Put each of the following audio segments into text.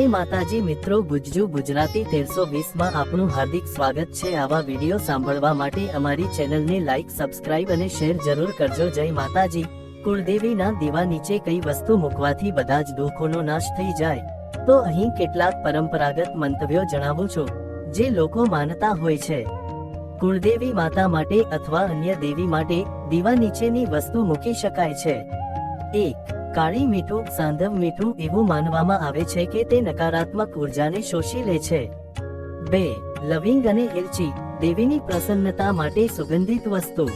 જય માતાજી મિત્રો, ગુજ્જુ ગુજરાતી 1320 માં આપનું હાર્દિક સ્વાગત છે। આવા વિડિયો સાંભળવા માટે અમારી ચેનલને લાઈક, સબસ્ક્રાઇબ અને શેર જરૂર કરજો। જય માતાજી। કુળદેવીના દીવા નીચે કઈ વસ્તુ મૂકવાથી બધા જ દુઃખોનો નાશ થઈ જાય, તો અહીં કેટલાક પરંપરાગત મંતવ્યો જણાવું છું જે લોકો માનતા હોય છે। કુળદેવી માતા માટે અથવા અન્ય દેવી માટે દીવા નીચેની વસ્તુ મૂકી શકાય છે। 1. કાળી મીઠું, સાંધવ મીઠું એવું માનવામાં આવે છે કે તે નકારાત્મક ઉર્જાને શોષી લે છે। 2. લવિંગ અને એલચી, દેવીની પ્રસન્નતા માટે સુગંધિત વસ્તુ।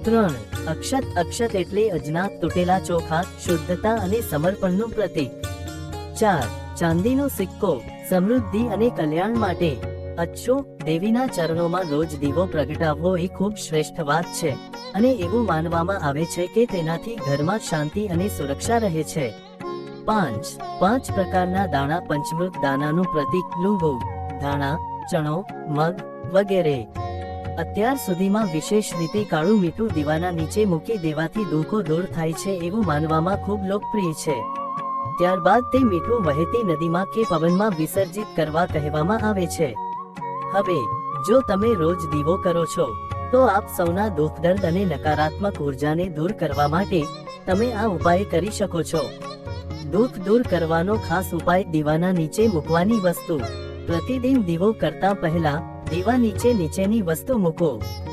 3. અક્ષત, અક્ષત એટલે અજ્ઞાત તૂટેલા ચોખા, શુદ્ધતા અને સમર્પણનું પ્રતીક। 4. ચાંદીનો સિક્કો, સમૃદ્ધિ અને કલ્યાણ માટે। અચ્છો, દેવીના ચરણોમાં રોજ દીવો પ્રગટાવવો એ ખૂબ શ્રેષ્ઠ વાત છે અને એવું માનવામાં આવે છે કે તેનાથી ઘરમાં શાંતિ અને સુરક્ષા રહે છે। 5 પ્રકારના દાણા, પંચમૃત દાનાનું પ્રતીક, લુંગુ, ધાણા, ચણો, મગ વગેરે। અત્યાર સુધીમાં વિશેષ રીતે કાળું મીઠું દીવાના નીચે મૂકી દેવાથી દુઃખો દૂર થાય છે એવું માનવામાં ખૂબ લોકપ્રિય છે। ત્યારબાદ તે મીઠું વહેતી નદીમાં કે પવનમાં વિસર્જિત કરવા કહેવામાં આવે છે। હવે જો તમે રોજ દીવો કરો છો તો આપ સૌના દુઃખ, દર્દ અને નકારાત્મક ઉર્જાને દૂર કરવા માટે તમે આ ઉપાય કરી શકો છો। દુઃખ દૂર કરવાનો ખાસ ઉપાય, દીવાના નીચે મૂકવાની વસ્તુ। પ્રતિદિન દીવો કરતા પહેલા દીવા નીચે નીચેની વસ્તુ મૂકો।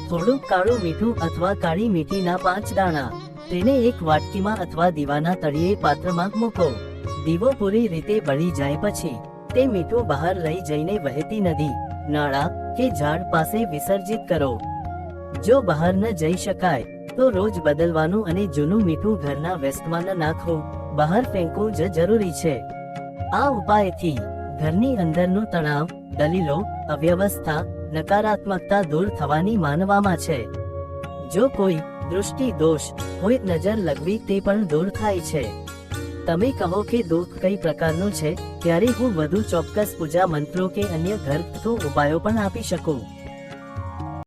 થોડુંક કાળું મીઠું અથવા કાળી મીઠીના 5 દાણા, તેને એક વાટકીમાં અથવા દીવાના તળિયે પાત્રમાં મૂકો। દીવો પૂરી રીતે બળી જાય પછી તે મીઠું બહાર લઈ જઈને વહેતી નદી, નાળા કે ઝાડ પાસે વિસર્જિત કરો। જો બહાર ન જઈ શકાય તો રોજ બદલવાનું અને જૂનું મીઠું ઘરના વેસ્ટમાં ન નાખવું, બહાર ફેંકવું જ જરૂરી છે। આ ઉપાયથી ઘરની અંદરનું તણાવ, દલીલો, અવ્યવસ્થા, નકારાત્મકતા દૂર થવાની માનવામાં છે। જો કોઈ દૃષ્ટિ દોષ હોય, નજર લગવી, તે પણ દૂર થાય છે। તમે કહો કે દુઃખ કઈ પ્રકારનું છે, ત્યારે હું વધુ ચોક્કસ પૂજા મંત્રો કે અન્ય ઘરગથ્થુ ઉપાયો પણ આપી શકું।